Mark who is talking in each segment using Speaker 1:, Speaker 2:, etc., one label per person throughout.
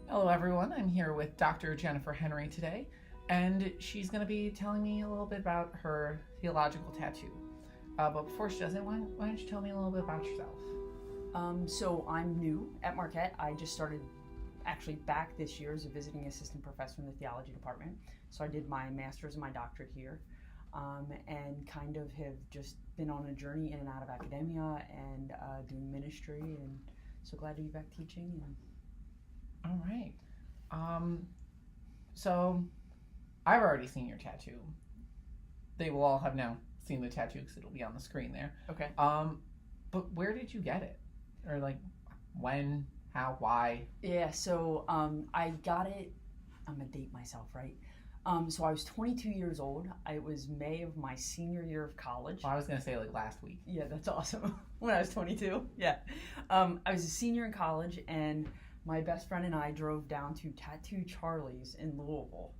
Speaker 1: Hello, everyone. I'm here with Dr. Jennifer Henery today, and she's going to be telling me a little bit about her theological tattoo. But before she does it, why don't you tell me a little bit about yourself?
Speaker 2: So I'm new at Marquette. I just started actually back this year as a visiting assistant professor in the theology department. So I did my master's and my doctorate here, and kind of have just been on a journey in and out of academia and doing ministry, and so glad to be back teaching.
Speaker 1: All right. So I've already seen your tattoo. They will all have now seen the tattoo because it'll be on the screen there.
Speaker 2: Okay.
Speaker 1: But where did you get it? Or like when, how, why?
Speaker 2: Yeah, so I got it, I'm gonna date myself, right? So I was 22 years old. It was May of my senior year of college.
Speaker 1: Well, I was going to say like last week.
Speaker 2: Yeah, that's awesome. When I was 22, yeah. I was a senior in college, and my best friend and I drove down to Tattoo Charlie's in Louisville.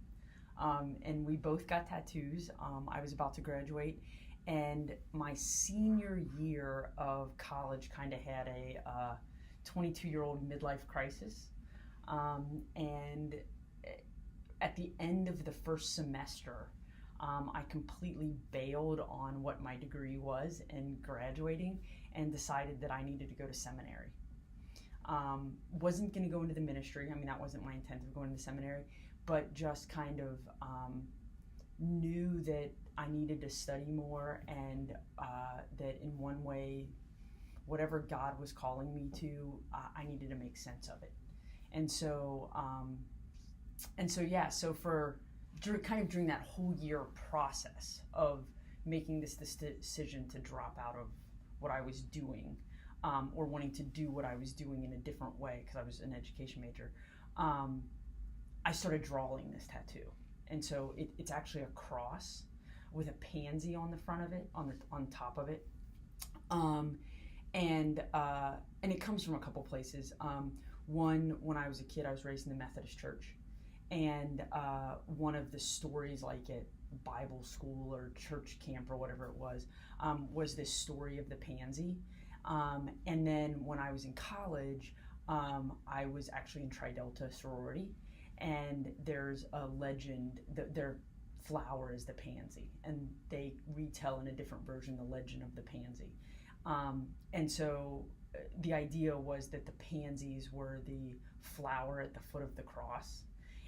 Speaker 2: And we both got tattoos. I was about to graduate, and my senior year of college kind of had a 22-year-old midlife crisis. And at the end of the first semester, I completely bailed on what my degree was and graduating, and decided that I needed to go to seminary. Wasn't going to go into the ministry. I mean, that wasn't my intent of going to seminary, but just kind of knew that I needed to study more, and that in one way, whatever God was calling me to, I needed to make sense of it. And so for kind of during that whole year process of making this decision to drop out of what I was doing, or wanting to do what I was doing in a different way, because I was an education major, I started drawing this tattoo. And so it's actually a cross with a pansy on the front of it, on top of it. And it comes from a couple places. One, when I was a kid, I was raised in the Methodist Church. And one of the stories, like at Bible school or church camp or whatever it was this story of the pansy. And then when I was in college, I was actually in Tri Delta sorority, and there's a legend that their flower is the pansy, and they retell in a different version the legend of the pansy. And so the idea was that the pansies were the flower at the foot of the cross.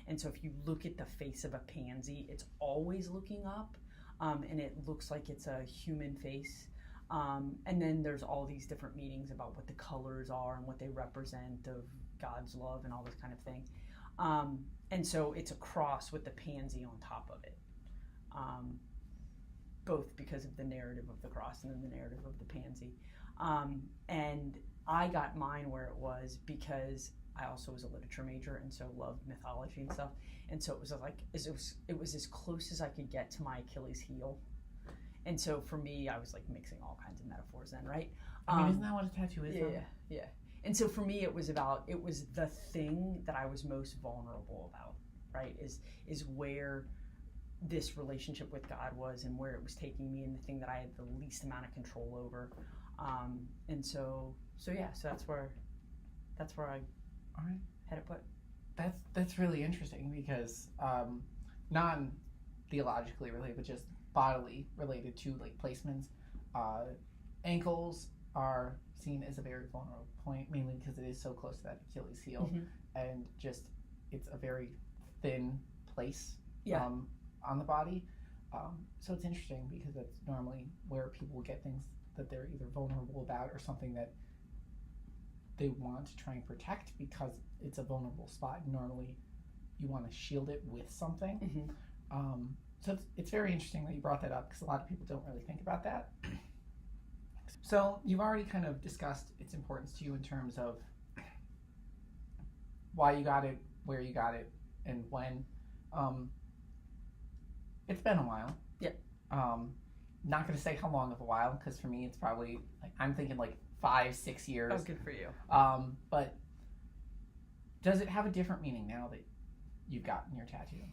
Speaker 2: And so if you look at the face of a pansy, it's always looking up, and it looks like it's a human face. And then there's all these different meanings about what the colors are and what they represent of God's love and all this kind of thing. And so it's a cross with the pansy on top of it, both because of the narrative of the cross and then the narrative of the pansy. And I got mine where it was because I also was a literature major, and so loved mythology and stuff. And so it was like it was as close as I could get to my Achilles heel. And so for me, I was like mixing all kinds of metaphors then, right?
Speaker 1: I mean, isn't that what a tattoo is?
Speaker 2: Yeah. And so for me, it was the thing that I was most vulnerable about, right? Is where this relationship with God was, and where it was taking me, and the thing that I had the least amount of control over. And so that's where I had it put.
Speaker 1: That's really interesting because non-theologically related, but just bodily related to like placements. Ankles are seen as a very vulnerable point, mainly because it is so close to that Achilles heel, and just it's a very thin place on the body. So it's interesting because that's normally where people get things that they're either vulnerable about or something that they want to try and protect because it's a vulnerable spot. Normally you want to shield it with something. So it's very interesting that you brought that up because a lot of people don't really think about that. So you've already kind of discussed its importance to you in terms of why you got it, where you got it, and when. It's been a while.
Speaker 2: Yep.
Speaker 1: Not going to say how long of a while because for me it's probably like I'm thinking like 5-6 years.
Speaker 2: Oh, good for you.
Speaker 1: But does it have a different meaning now that you've gotten your tattoo?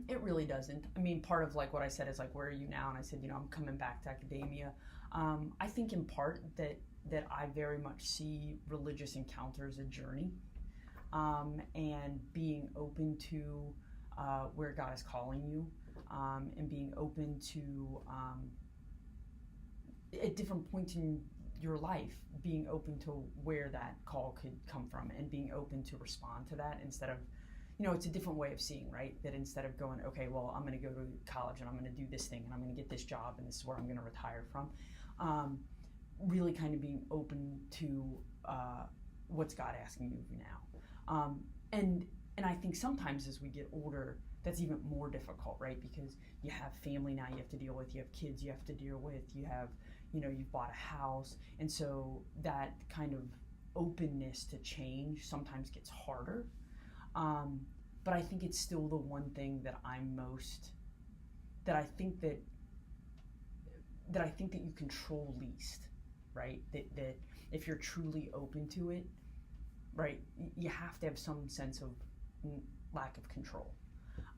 Speaker 2: It really doesn't. I mean, part of like what I said is like, where are you now? And I said, I'm coming back to academia. I think in part that I very much see religious encounter as a journey. and being open to where God is calling you, and being open to at different points in your life, being open to where that call could come from, and being open to respond to that instead of, it's a different way of seeing, right? That instead of going, okay, well, I'm going to go to college and I'm going to do this thing and I'm going to get this job and this is where I'm going to retire from, really kind of being open to what's God asking you now. And I think sometimes as we get older, that's even more difficult, right? Because you have family now you have to deal with, you have kids you have to deal with, you have, you've bought a house. And so that kind of openness to change sometimes gets harder. But I think it's still the one thing that I think that you control least, right? That if you're truly open to it, right, you have to have some sense of lack of control.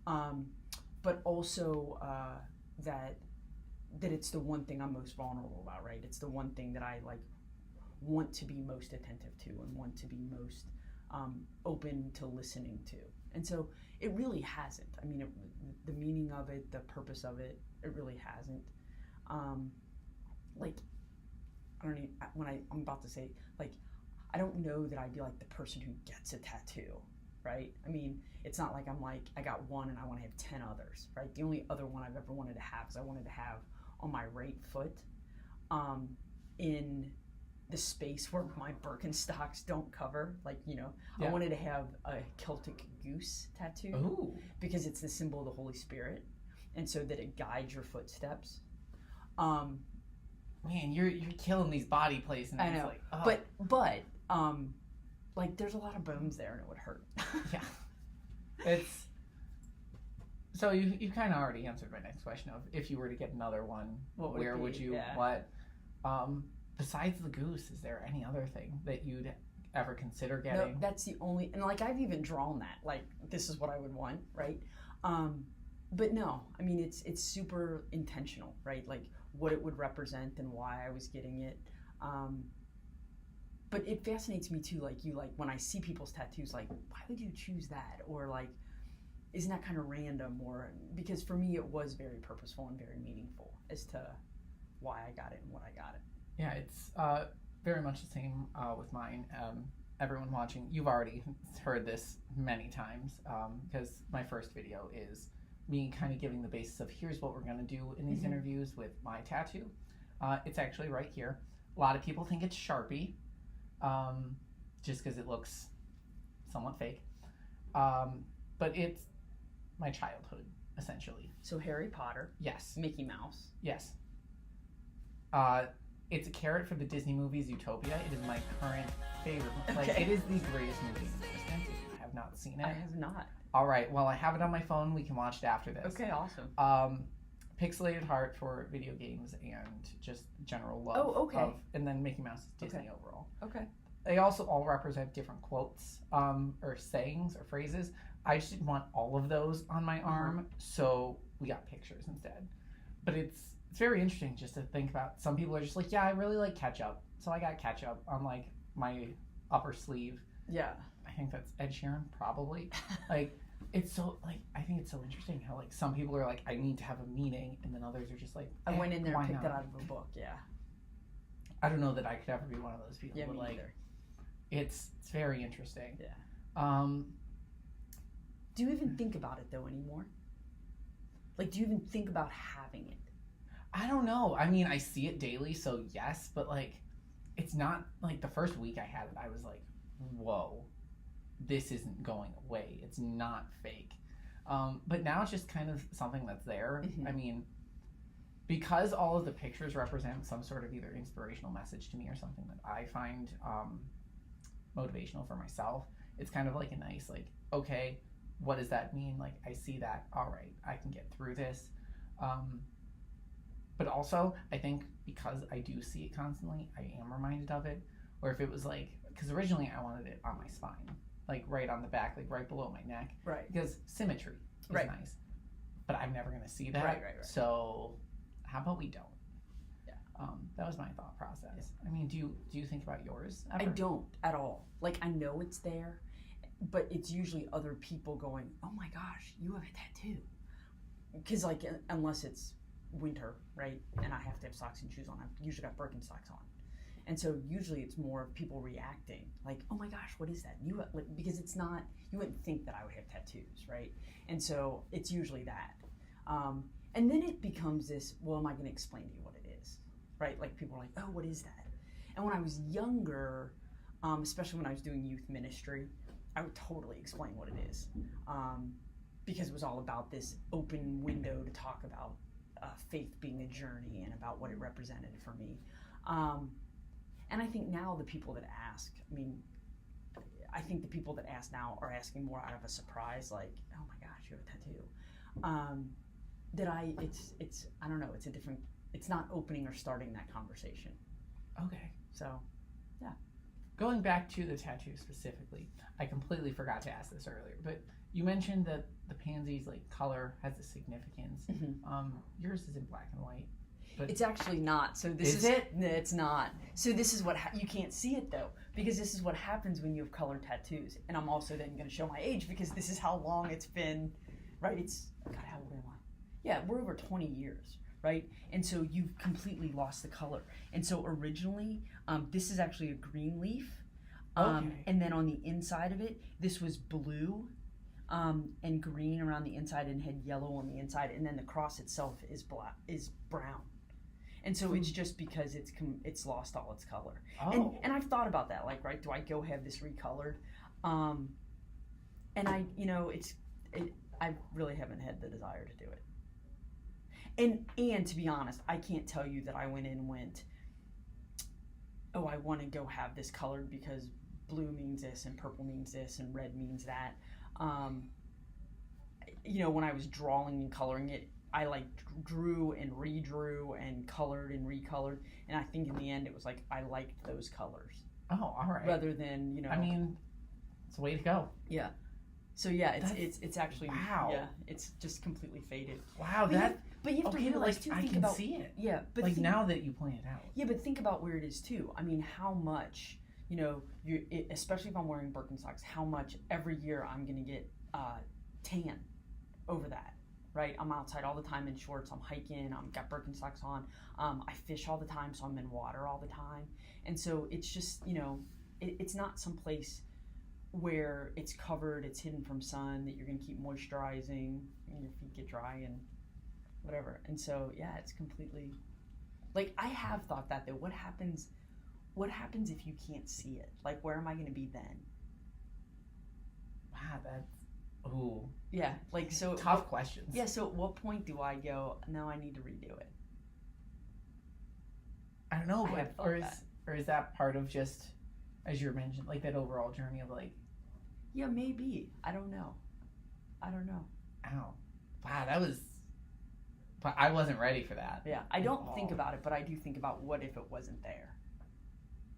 Speaker 2: But also that it's the one thing I'm most vulnerable about, right? It's the one thing that I want to be most attentive to and want to be most open to listening to. And so it really hasn't. I mean, the meaning of it, the purpose of it, it really hasn't. I don't even, when I'm about to say, I don't know that I'd be the person who gets a tattoo, right? I mean, it's not like I'm I got one and I want to have 10 others, right? The only other one I've ever wanted to have is I wanted to have on my right foot, in the space where my Birkenstocks don't cover,
Speaker 1: Yeah.
Speaker 2: I wanted to have a Celtic goose tattoo.
Speaker 1: Ooh.
Speaker 2: Because it's the symbol of the Holy Spirit, and so that it guides your footsteps.
Speaker 1: Man, you're killing these body places.
Speaker 2: I know, but there's a lot of bones there, and it would hurt.
Speaker 1: Yeah, it's. So you kind of already answered my next question of if you were to get another one, where would you? Yeah. What? Besides the goose, is there any other thing that you'd ever consider getting?
Speaker 2: No, that's the only, and I've even drawn that. This is what I would want, right? But no, I mean it's super intentional, right? What it would represent and why I was getting it. But it fascinates me too, when I see people's tattoos, why would you choose that? Or isn't that kind of random? Or because for me it was very purposeful and very meaningful as to why I got it and what I got it.
Speaker 1: Yeah, it's very much the same with mine. Everyone watching, you've already heard this many times because my first video is me kind of giving the basis of here's what we're going to do in these interviews with my tattoo. It's actually right here. A lot of people think it's Sharpie just because it looks somewhat fake. But it's my childhood, essentially.
Speaker 2: So Harry Potter.
Speaker 1: Yes.
Speaker 2: Mickey Mouse.
Speaker 1: Yes. It's a carrot for the Disney movies Utopia. It is my current favorite.
Speaker 2: Okay.
Speaker 1: It is the greatest movie in existence. If you have not seen it.
Speaker 2: I have not.
Speaker 1: All right. Well, I have it on my phone. We can watch it after this.
Speaker 2: Okay, awesome.
Speaker 1: Pixelated heart for video games and just general love.
Speaker 2: Oh, okay.
Speaker 1: And then Mickey Mouse is Disney overall.
Speaker 2: Okay.
Speaker 1: They also all represent different quotes or sayings or phrases. I just didn't want all of those on my arm, so we got pictures instead. But it's very interesting just to think about. Some people are just yeah, I really like ketchup, so I got ketchup on my upper sleeve.
Speaker 2: Yeah.
Speaker 1: I think that's Ed Sheeran, probably. It's so I think it's so interesting how some people are I need to have a meaning, and then others are just
Speaker 2: I went in there and picked
Speaker 1: not?
Speaker 2: that out of a book. Yeah.
Speaker 1: I don't know that I could ever be one of those people.
Speaker 2: Yeah,
Speaker 1: but
Speaker 2: me either.
Speaker 1: It's very interesting.
Speaker 2: Yeah. Do you even think about it though anymore? Do you even think about having it?
Speaker 1: I don't know. I mean, I see it daily, so yes, but it's not the first week I had it, I was whoa, this isn't going away. It's not fake. But now it's just kind of something that's there. I mean, because all of the pictures represent some sort of either inspirational message to me or something that I find motivational for myself, it's kind of a nice, okay, what does that mean? I see that, all right, I can get through this. But also, I think because I do see it constantly, I am reminded of it. Or if it was because originally I wanted it on my spine, right on the back, right below my neck.
Speaker 2: Right.
Speaker 1: Because symmetry is nice. But I'm never going to see that.
Speaker 2: Right.
Speaker 1: So how about we don't?
Speaker 2: Yeah.
Speaker 1: That was my thought process. Yeah. I mean, do you think about yours ever?
Speaker 2: I don't at all. I know it's there. but it's usually other people going, oh my gosh, you have a tattoo. Because like, unless it's winter, right, and I have to have socks and shoes on, I've usually got Birkenstocks on. And so usually it's more of people reacting, like, oh my gosh, what is that? You like, because it's not, you wouldn't think that I would have tattoos, right? And so it's usually that. And then it becomes this, well, am I going to explain to you what it is, right? Like people are like, oh, what is that? And when I was younger, especially when I was doing youth ministry, I would totally explain what it is, because it was all about this open window to talk about faith being a journey and about what it represented for me. And I think now the people that ask, I think the people that ask now are asking more out of a surprise, like, oh my gosh, you have a tattoo. I don't know, it's not opening or starting that conversation.
Speaker 1: Okay.
Speaker 2: So, yeah.
Speaker 1: Going back to the tattoo specifically, I completely forgot to ask this earlier, but you mentioned that the pansy's like color has a significance.
Speaker 2: Mm-hmm.
Speaker 1: Yours is in black and white. But
Speaker 2: it's actually not. So this is
Speaker 1: it?
Speaker 2: No, it's not. So this is what you can't see it though, because this is what happens when you have colored tattoos. And I'm also then going to show my age because this is how long it's been. Right? It's God. How old am I? Yeah, we're over 20 years. Right? And so you've completely lost the color. And so originally, this is actually a green leaf.
Speaker 1: Okay.
Speaker 2: And then on the inside of it, this was blue. And green around the inside and had yellow on the inside, and then the cross itself is brown. And so it's just because it's lost all its color.
Speaker 1: Oh.
Speaker 2: And I've thought about that, like, right, do I go have this recolored? And I really haven't had the desire to do it. And to be honest, I can't tell you that I went, oh, I want to go have this colored because blue means this and purple means this and red means that. When I was drawing and coloring it, I like drew and redrew and colored and recolored, and I think in the end it was like I liked those colors.
Speaker 1: Oh, all right.
Speaker 2: Rather than
Speaker 1: it's a way to go.
Speaker 2: Yeah. So yeah, it's actually
Speaker 1: wow.
Speaker 2: Yeah, it's just completely faded.
Speaker 1: Wow,
Speaker 2: but you have to realize too.
Speaker 1: I
Speaker 2: think
Speaker 1: can
Speaker 2: about,
Speaker 1: see it.
Speaker 2: Yeah, but
Speaker 1: now that you point it out.
Speaker 2: Yeah, but think about where it is too. How much especially if I'm wearing Birkenstocks, how much every year I'm gonna get tan over that, right? I'm outside all the time in shorts, I'm hiking, I've got Birkenstocks on, I fish all the time, so I'm in water all the time. And so it's just, it's not someplace where it's covered, it's hidden from sun, that you're gonna keep moisturizing, and your feet get dry and whatever. And so, yeah, it's completely, like, I have thought that though, what happens if you can't see it? Like, where am I gonna be then?
Speaker 1: Wow, that's... Ooh.
Speaker 2: Yeah, like, so...
Speaker 1: Tough questions.
Speaker 2: Yeah, so at what point do I go, no, I need to redo it?
Speaker 1: I don't know, or is that part of just, as you mentioned, like that overall journey of like...
Speaker 2: Yeah, maybe. I don't know.
Speaker 1: Ow. Wow, that was... But I wasn't ready for that.
Speaker 2: Yeah, I don't think about it, but I do think about what if it wasn't there.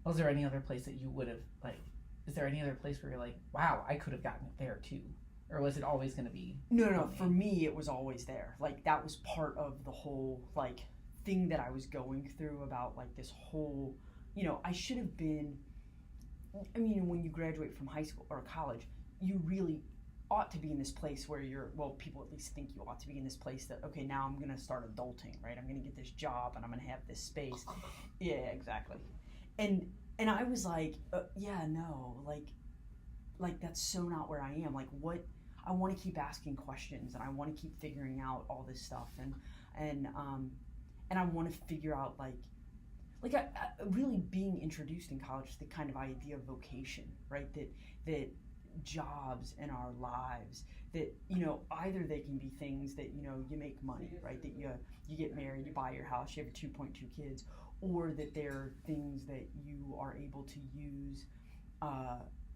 Speaker 1: Was there any other place that you would have, like... Is there any other place where you're like, wow, I could have gotten it there too? Or was it always going to be...
Speaker 2: No, for me, it was always there. Like, that was part of the whole, like, thing that I was going through about, like, this whole... I should have been... when you graduate from high school or college, you really ought to be in this place where people at least think you ought to be in this place that, okay, now I'm going to start adulting, right? I'm going to get this job and I'm going to have this space. Yeah, exactly. And I was like, yeah, no, like that's so not where I am. Like, what... I want to keep asking questions, and I want to keep figuring out all this stuff, and I want to figure out like I really being introduced in college to the kind of idea of vocation, right? That jobs in our lives, that either they can be things that you make money, right? That you get married, you buy your house, you have 2.2 kids, or that they're things that you are able to use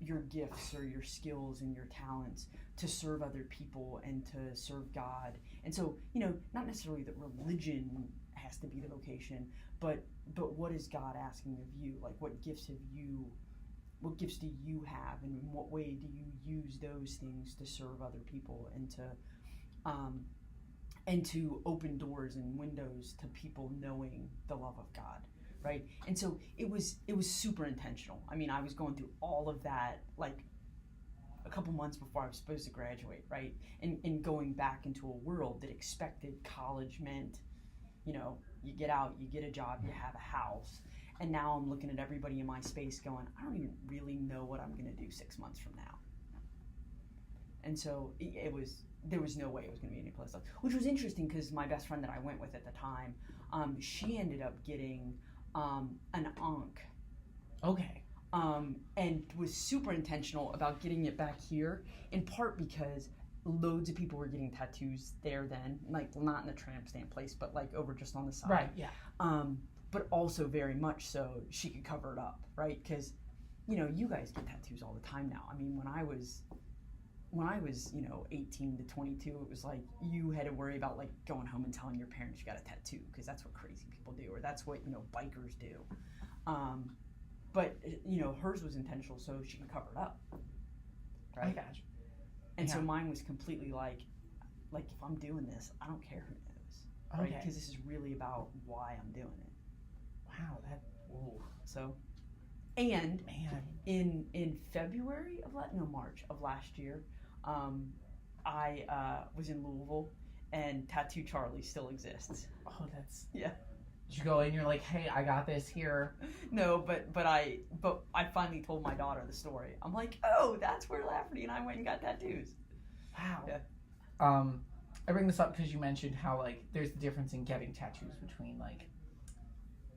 Speaker 2: your gifts or your skills and your talents to serve other people and to serve God. And so, not necessarily that religion has to be the vocation, but what is God asking of you? Like, what gifts do you have, and in what way do you use those things to serve other people and to open doors and windows to people knowing the love of God? Right. And so it was super intentional. I was going through all of that, like a couple months before I was supposed to graduate, right? And going back into a world that expected college meant, you know, you get out, you get a job, you have a house. And now I'm looking at everybody in my space going, I don't even really know what I'm going to do 6 months from now. And so there was no way it was going to be any place else, which was interesting because my best friend that I went with at the time, she ended up getting an ankh.
Speaker 1: Okay.
Speaker 2: And was super intentional about getting it back here, in part because loads of people were getting tattoos there then, like not in the tramp stamp place, but like over just on the side.
Speaker 1: Right, yeah.
Speaker 2: But also very much so she could cover it up, right? Because, you know, you guys get tattoos all the time now. I mean, when I was, you know, 18 to 22, it was like you had to worry about like going home and telling your parents you got a tattoo, because that's what crazy people do, or that's what, you know, bikers do. But, you know, hers was intentional so she could cover it up. Right?
Speaker 1: I got you.
Speaker 2: And so mine was completely like if I'm doing this, I don't care who knows. Right?
Speaker 1: Okay.
Speaker 2: Because this is really about why I'm doing it.
Speaker 1: Wow, ooh.
Speaker 2: So, and
Speaker 1: Man.
Speaker 2: in February of March of last year, I was in Louisville, and Tattoo Charlie still exists.
Speaker 1: Oh, that's...
Speaker 2: Yeah.
Speaker 1: Did you go in, you're like, hey, I got this here?
Speaker 2: No, but I finally told my daughter the story. I'm like, oh, that's where Lafferty and I went and got tattoos.
Speaker 1: Wow.
Speaker 2: Yeah.
Speaker 1: I bring this up because you mentioned how, like, there's a difference in getting tattoos between, like,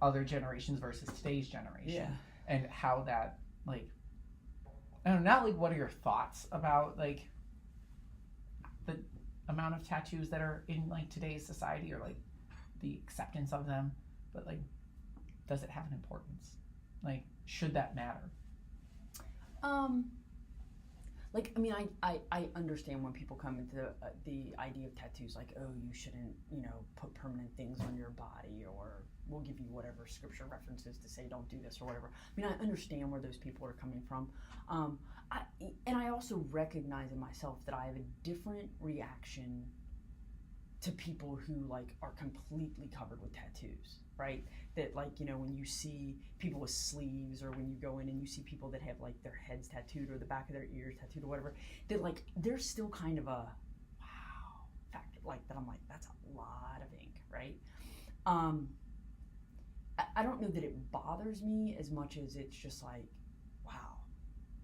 Speaker 1: other generations versus today's generation.
Speaker 2: Yeah.
Speaker 1: And how that, like, I don't know, not like what are your thoughts about, like, the amount of tattoos that are in, like, today's society, or, like, the acceptance of them, but, like, does it have an importance? Like, should that matter?
Speaker 2: Like, I mean, I understand when people come into the idea of tattoos, like, oh, you shouldn't, you know, put permanent things on your body, or we'll give you whatever scripture references to say don't do this or whatever. I mean, I understand where those people are coming from. I also recognize in myself that I have a different reaction to people who, like, are completely covered with tattoos, right? That, like, you know, when you see people with sleeves, or when you go in and you see people that have, like, their heads tattooed or the back of their ears tattooed or whatever, that, like, there's still kind of a wow factor, like, that I'm like, that's a lot of ink, right? I don't know that it bothers me as much as it's just like, wow,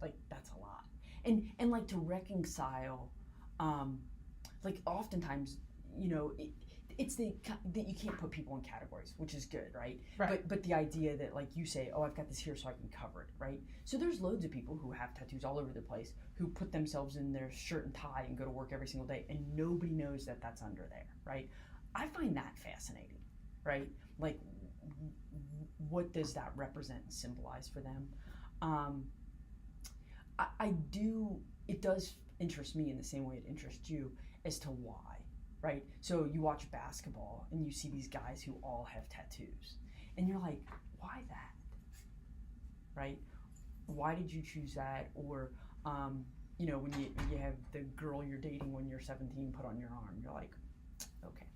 Speaker 2: like, that's a lot. And like, to reconcile, like, oftentimes, you know, it's that you can't put people in categories, which is good, right? But the idea that, like, you say, oh, I've got this here so I can cover it, right? So there's loads of people who have tattoos all over the place, who put themselves in their shirt and tie and go to work every single day, and nobody knows that that's under there, right? I find that fascinating, right? Like, what does that represent and symbolize for them? It does interest me in the same way it interests you as to why. Right? So you watch basketball and you see these guys who all have tattoos, and you're like, why that? Right? Why did you choose that? Or, you know, when you have the girl you're dating when you're 17 put on your arm, you're like, okay,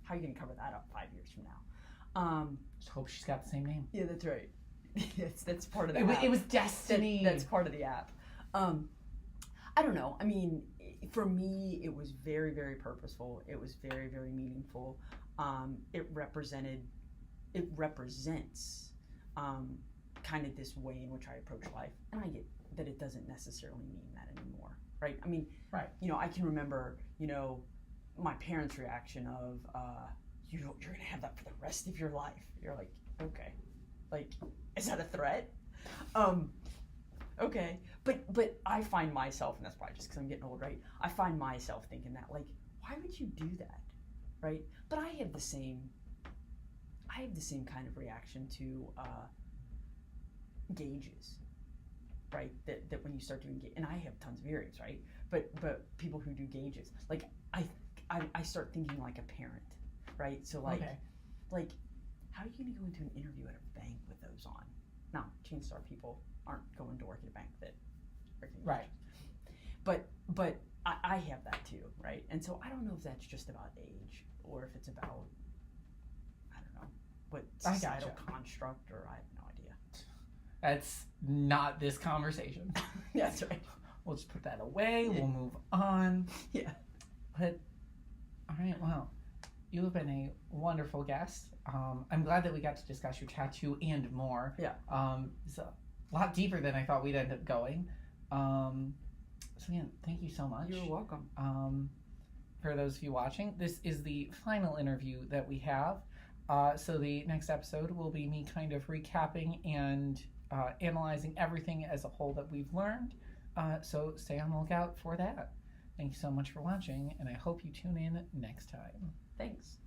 Speaker 2: how are you going to cover that up 5 years from now?
Speaker 1: Just hope she's got the same name.
Speaker 2: Yeah, that's right. That's part of the app.
Speaker 1: It was destiny.
Speaker 2: That's part of the app. I don't know. I mean, for me, it was very, very purposeful. It was very, very meaningful. It represents kind of this way in which I approach life. And I get that it doesn't necessarily mean that anymore, right? I mean, you know, I can remember, you know, my parents' reaction of, you're going to have that for the rest of your life. You're like, okay. Like, is that a threat? Okay, but I find myself, and that's probably just because I'm getting old, right? I find myself thinking that, like, why would you do that, right? But I have the same kind of reaction to gauges, right? That when you start doing and I have tons of earrings, right? But people who do gauges, like, I start thinking like a parent, right? So like, like, how are you going to go into an interview at a bank with those on? Now, chances are people aren't going to work at a bank that
Speaker 1: right.
Speaker 2: But I have that too, right? And so I don't know if that's just about age, or if it's about, I don't know, what societal construct, or I have no idea.
Speaker 1: That's not this conversation.
Speaker 2: That's right.
Speaker 1: we'll just put that away.
Speaker 2: Yeah.
Speaker 1: We'll move on.
Speaker 2: Yeah.
Speaker 1: But, all right, well, you have been a wonderful guest. I'm glad that we got to discuss your tattoo and more.
Speaker 2: Yeah.
Speaker 1: It's a lot deeper than I thought we'd end up going. So again, thank you so much.
Speaker 2: You're welcome.
Speaker 1: For those of you watching, this is the final interview that we have. So the next episode will be me kind of recapping and analyzing everything as a whole that we've learned. So stay on the lookout for that. Thank you so much for watching, and I hope you tune in next time.
Speaker 2: Thanks.